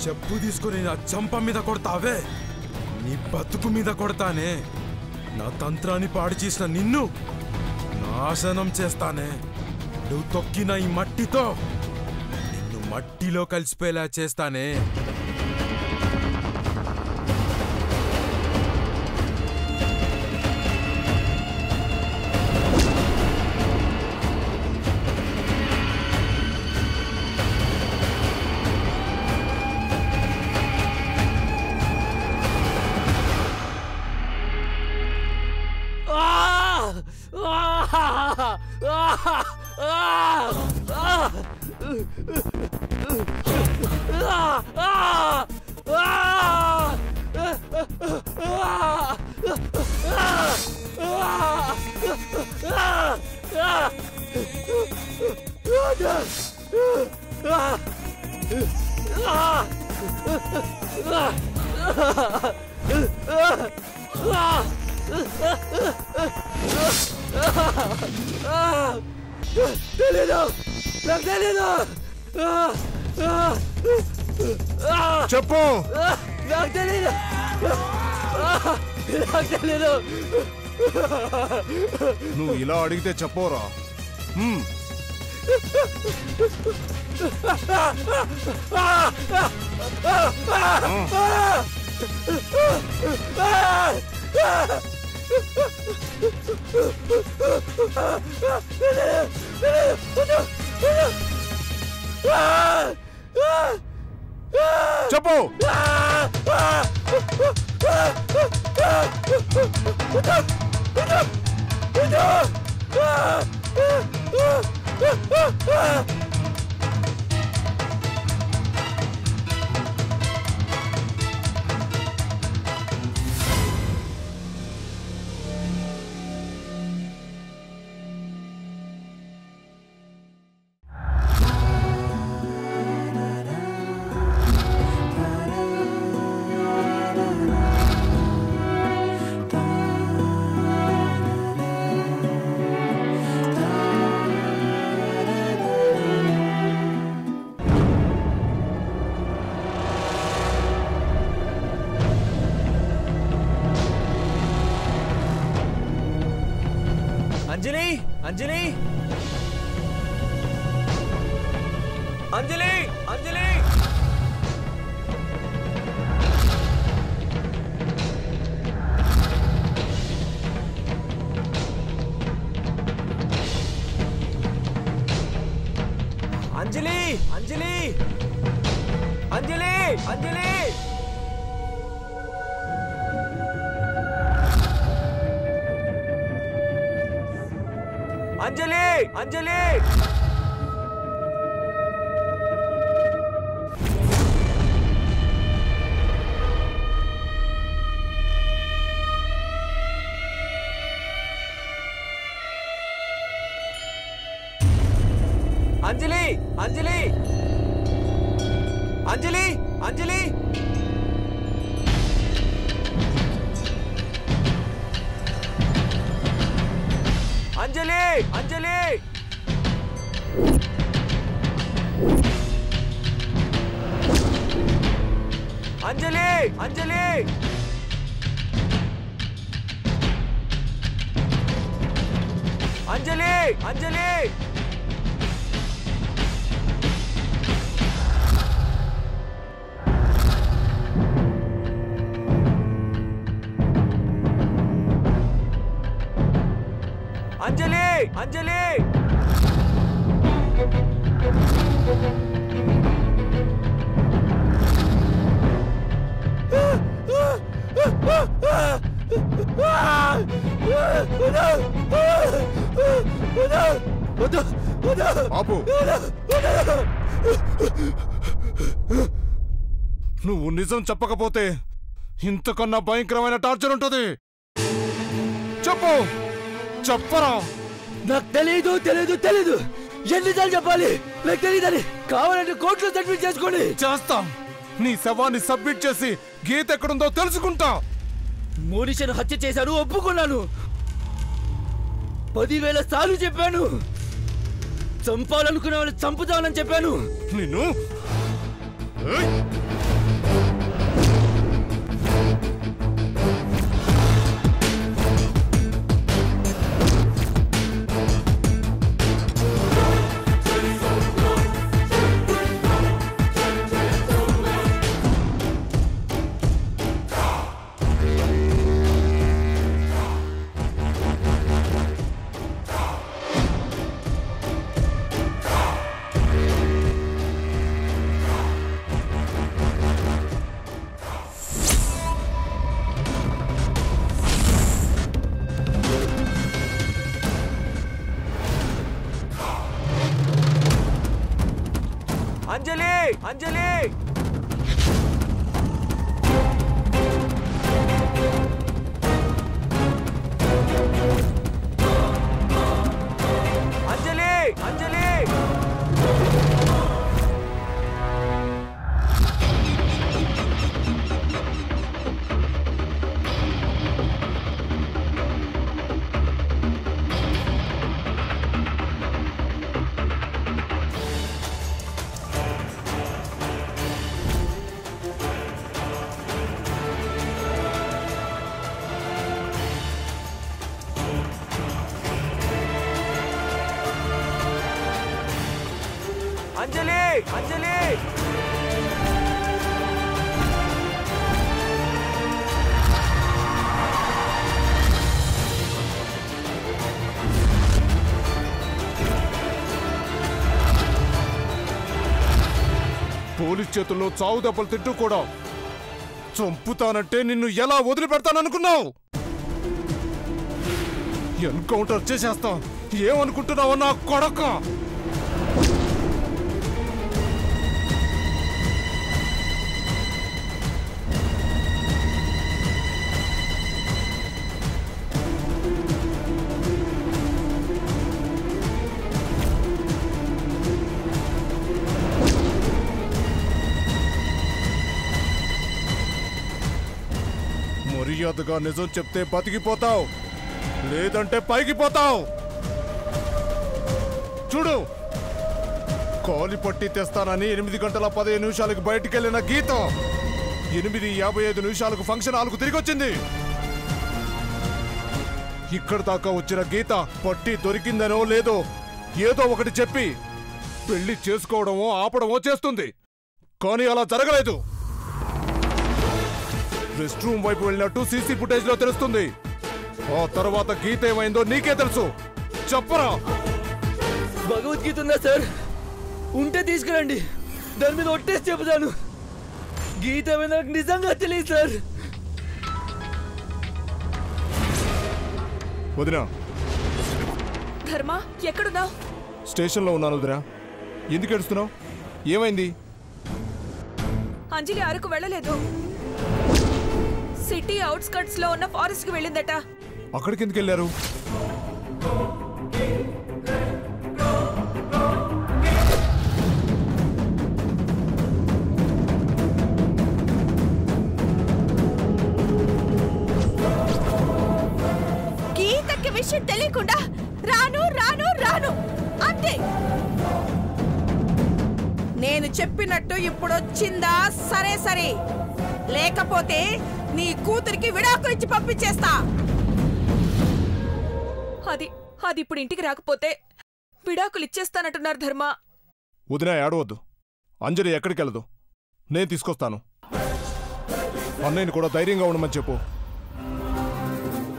చెప్పు తీసుకుని నా చంప మీద కొడతావే, నీ బతుకు మీద కొడతానే. నా తంత్రాన్ని పాడు చేసిన నిన్ను నాశనం చేస్తానే. నువ్వు తొక్కిన ఈ మట్టితో నిన్ను మట్టిలో కలిసిపోయేలా చేస్తానే. చెప్పు. నువ్వు ఇలా అడిగితే చెప్పోరా? చెప్పు. అంజలి, అంజలి, అంజలి, అంజలి. అంజలి, అంజలి, అంజలి, అంజలి. అంజలి, అంజలి. అంజలి, అంజలి, అంజలి, అంజలి. అంజలి, అంజలి. అంజలి, అంజలి. అంజలి, అంజలి. అంజలి, అంజలి. ఆపు. నువ్వు నిజం చెప్పకపోతే ఇంతకన్నా భయంకరమైన టార్చర్ ఉంటుంది. చెప్పు. చెప్పరా. నాకు తెలీదు, తెలీదు, తెలీదు. ఎన్నిసార్లు చెప్పాలి? నాకు తెలీదని. కావాలంటే కోర్టులో సబ్మిట్ చేసుకోండి. చేస్తాం. నీ శవాన్ని సబ్మిట్ చేసి గీత ఎక్కడుందో తెలుసుకుంటా. మోనిషను హత్య చేశాను, ఒప్పుకున్నాను. 10,000 సార్లు చెప్పాను. చంపాలనుకునే వాళ్ళు చంపుతామని చెప్పాను. నిన్ను అంజలి అంజలి అంజలి అంజలి అంజలి పోలీస్ చేతుల్లో చావు దెబ్బలు తింటూ కూడా చంపుతానంటే నిన్ను ఎలా వదిలిపెడతాననుకున్నావు? ఎన్కౌంటర్ చేసేస్తా. ఏమనుకుంటున్నావు నా కొడక? మర్యాదగా నిజం చెప్తే బతికిపోతావు, లేదంటే పైకి పోతావు. చూడు, కాలి పట్టి తెస్తానని 8 గంటల 15 నిమిషాలకు బయటికెళ్లిన గీత 8:55 నిమిషాలకు ఫంక్షన్ హాల్కు తిరిగి వచ్చింది. ఇక్కడ దాకా వచ్చిన గీత పట్టి దొరికిందనో లేదో ఏదో ఒకటి చెప్పి పెళ్లి చేసుకోవడమో ఆపడమో చేస్తుంది. కానీ అలా జరగలేదు. రెస్ట్ రూమ్ వైపు వెళ్ళినట్టు సీసీ ఫుటేజ్ లో తెలుస్తుంది. ఆ తర్వాత గీత ఏమైందో నీకే తెలుసు. చెప్పరా? భగవద్గీత ఉందా సార్? ఉంటే తీసుకురండి, దాని మీద ఒట్టేసి చెబుతాను. గీత ఏమైనా నాకు నిజంగా తెలియదు సార్. వదినా. ధర్మ, ఎక్కడున్నావు? స్టేషన్లో ఉన్నాను వదినా. ఎందుకు ఏడుస్తున్నావు? ఏమైంది? అంజలి అరకు వెళ్ళలేదు. సిటీ అవుట్స్కట్స్ లో ఉన్న ఫారెస్ట్ కి వెళ్ళిందట. అక్కడికి ఎందుకు వెళ్ళారు? గీతకి విషయం తెలియకుండా రాను రాను రాను అంతే. నేను చెప్పినట్టు ఇప్పుడు వచ్చిందా? సరే సరే, లేకపోతే నీ కూతురికి విడాకులు ఇచ్చి పంపించేస్తా. అది ఇప్పుడు ఇంటికి రాకపోతే విడాకులు ఇచ్చేస్తానంటున్నారు ధర్మ. వదినా ఏడవద్దు. అంజలి ఎక్కడికి వెళ్ళదు, నేను తీసుకొస్తాను. అన్నయ్యని కూడా ధైర్యంగా ఉండమని చెప్పు.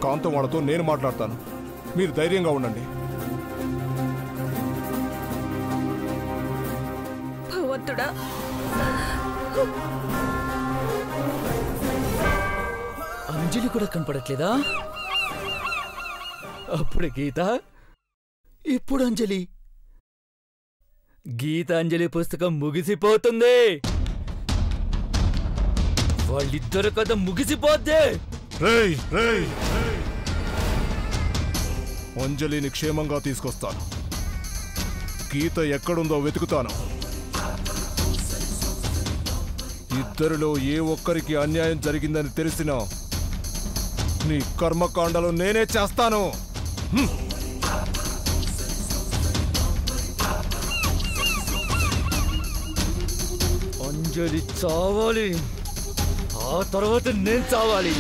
కాంతం వాళ్ళతో నేను మాట్లాడతాను. మీరు ధైర్యంగా ఉండండి. భగవంతుడా, అంజలి కూడా కనపడట్లేదా? అప్పుడు గీత, ఇప్పుడు అంజలి. గీతాంజలి పుస్తకం ముగిసిపోతుంది. వాళ్ళిద్దరు కథ ముగిసిపోద్ది. అంజలిని క్షేమంగా తీసుకొస్తాను. గీత ఎక్కడుందో వెతుకుతాను. ఇద్దరిలో ఏ ఒక్కరికి అన్యాయం జరిగిందని తెలిసినా నీ కర్మకాండలు నేనే చేస్తాను. అంజలి చావాలి, ఆ తర్వాత నేను చావాలి.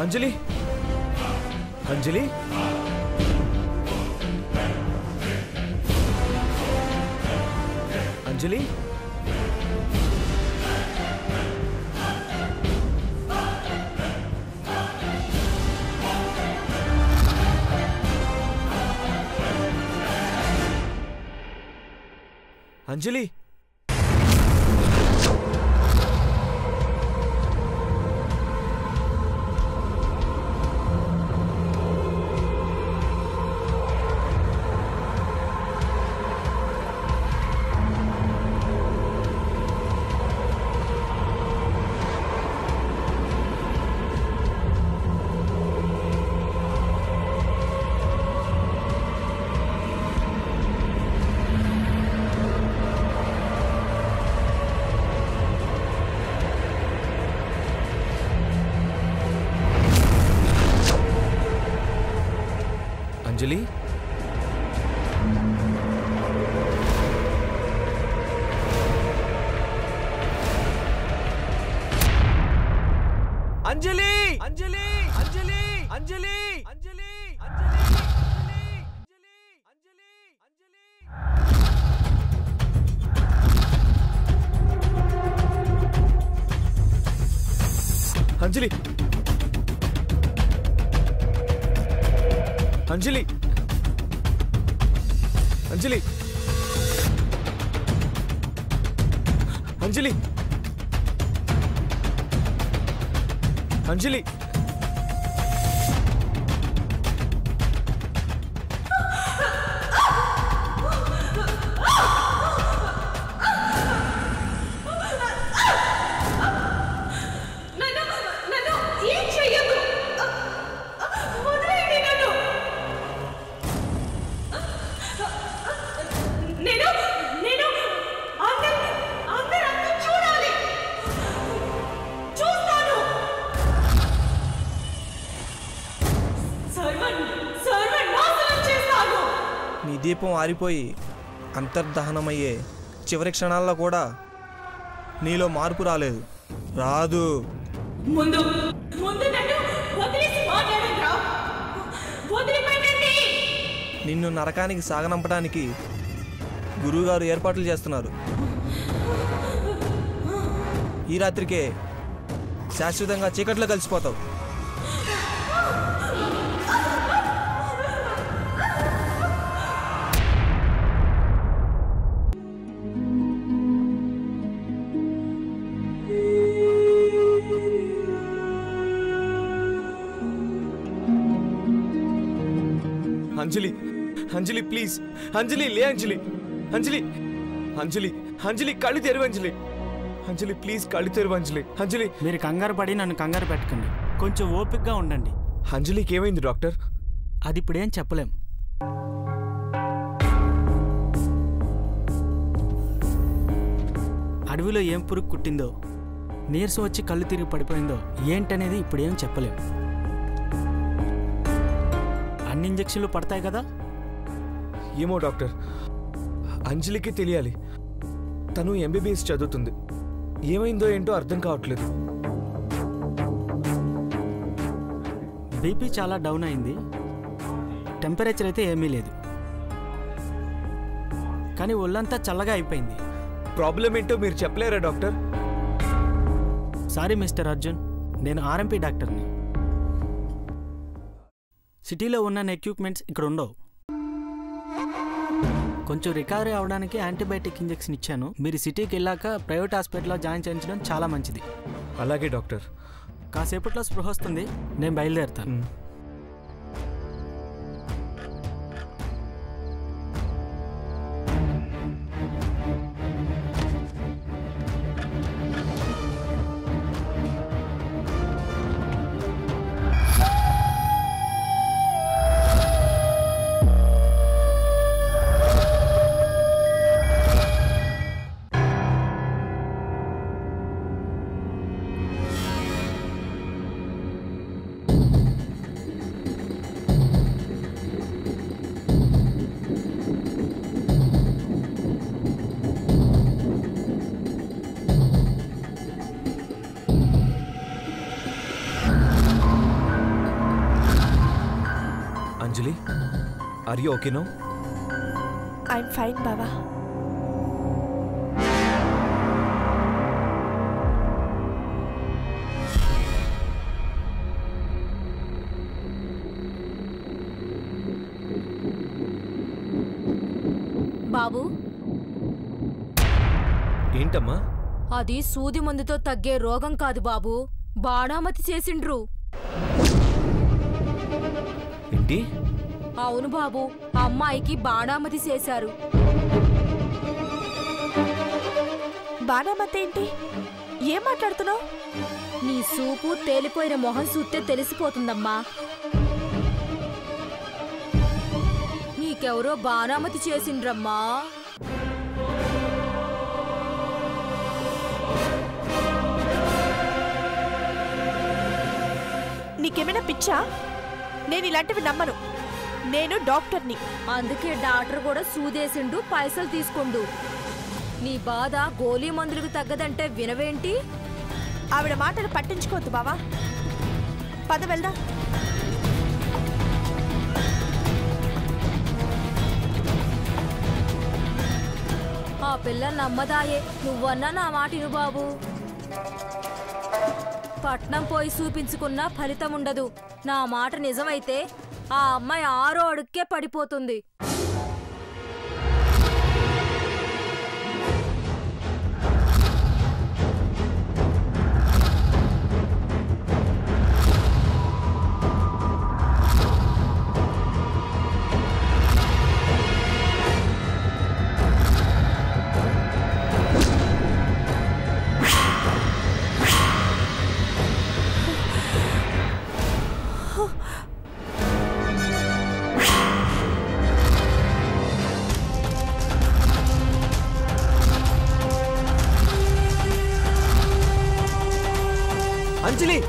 అంజలి, అంజలి, అంజలి, అంజలి అంజలి అంజలి అంజలి అంజలి అంజలి అంజలి అంజలి అంజలి అంజలి అంజలి అంజలి నీ దీపం ఆరిపోయి అంతర్దహనమయ్యే చివరి క్షణాల్లో కూడా నీలో మార్పు రాలేదు. రాదు. నిన్ను నరకానికి సాగనంపడానికి గురువుగారు ఏర్పాట్లు చేస్తున్నారు. ఈ రాత్రికే శాశ్వతంగా చీకట్లో కలిసిపోతావు. అంజలి అంజలి ప్లీజ్ అంజలి లే అంజలి అంజలి అంజలి అంజలి కళ్ళు తెరువు అంజలి అంజలి ప్లీజ్ కళ్ళు తెరువు అంజలి అంజలి మీరు కంగారు పడి నన్ను కంగారు పెట్టకండి, కొంచెం ఓపికగా ఉండండి. అంజలికి ఏమైంది డాక్టర్? అది ఇప్పుడేం చెప్పలేం. అడవిలో ఏం పురుగు కుట్టిందో, నీరసం వచ్చి కళ్ళు తిరిగి పడిపోయిందో ఏంటనేది ఇప్పుడేం చెప్పలేం. అన్ని ఇంజక్షన్లు పడతాయి కదా. ఏమో డాక్టర్, అంజలికి తెలియాలి. తను ఎంబీబీఎస్ చదువుతుంది. ఏమైందో ఏంటో అర్థం కావట్లేదు. బీపీ చాలా డౌన్ అయింది. టెంపరేచర్ అయితే ఏమీ లేదు, కానీ ఒళ్ళంతా చల్లగా అయిపోయింది. ప్రాబ్లం ఏంటో మీరు చెప్పలేరా డాక్టర్? సారీ మిస్టర్ అర్జున్, నేను ఆర్ఎంపీ డాక్టర్ని. సిటీలో ఉన్న ఎక్విప్మెంట్స్ ఇక్కడ ఉండవు. కొంచెం రికవరీ అవడానికి యాంటీబయాటిక్ ఇంజెక్షన్ ఇచ్చాను. మీరు సిటీకి వెళ్ళాక ప్రైవేట్ హాస్పిటల్లో జాయిన్ చేయించడం చాలా మంచిది. అలాగే డాక్టర్. కాసేపట్లో స్పృహ వస్తుంది, నేను బయలుదేరుతాను. Anjali, are you okay now? I'm fine, Baba. బాబు, ఏంటమ్మా? అది సూది మందుతో తగ్గే రోగం కాదు బాబు, బాణామతి చేసిండ్రు. ఏంటి? అవును బాబు, అమ్మాయికి బాణామతి చేశారు. బాణామతి ఏంటి? ఏం మాట్లాడుతున్నావు? నీ సూపు తేలిపోయిన మొహం చూస్తే తెలిసిపోతుందమ్మా. నీకెవరో బాణామతి చేసిండ్రమ్మా. నీకేమైనా పిచ్చా? నేను ఇలాంటివి నమ్మను. నేను డాక్టర్ని. అందుకే డాక్టర్ కూడా సూదేసిండు, పైసలు తీసుకుండు. నీ బాధ గోలీ మందులకు తగ్గదంటే వినవేంటి? ఆవిడ మాటలు పట్టించుకోవద్దు బావా. పద వెళ్దాం. ఆ పిల్ల నమ్మదాయే, నువ్వన్నా నా మాట ఇను బాబు. పట్నం పోయి చూపించుకున్నా ఫలితం ఉండదు. నా మాట నిజమైతే ఆ అమ్మాయి 6వ అడుక్కే పడిపోతుంది. అంజలి!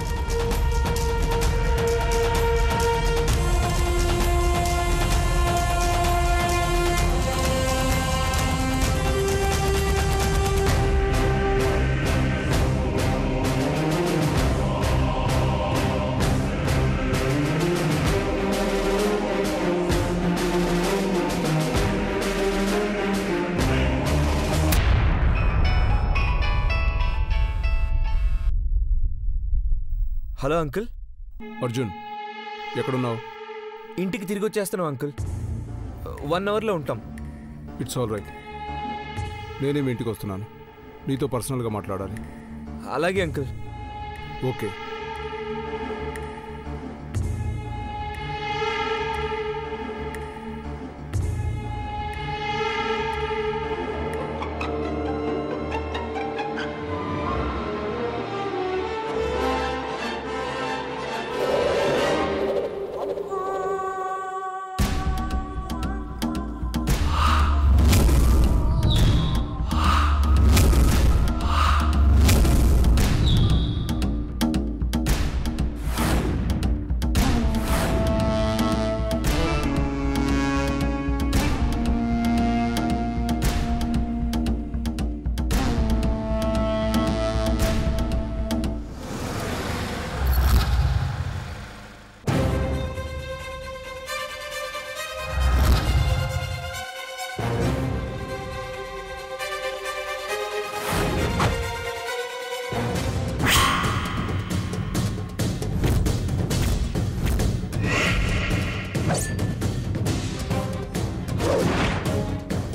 Hello uncle. అర్జున్, ఎక్కడున్నావు? ఇంటికి తిరిగి వచ్చేస్తున్నాం అంకుల్. 1 అవర్లో ఉంటాం. It's all right. నేనే మీ ఇంటికి వస్తున్నాను. నీతో పర్సనల్గా మాట్లాడాలి. అలాగే అంకుల్. ఓకే.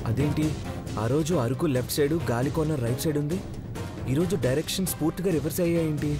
అదేంటి, ఆ రోజు Araku left side, Galikona right side ఉంది. ఈరోజు డైరెక్షన్స్ పూర్తిగా రివర్స్ అయ్యాయేంటి?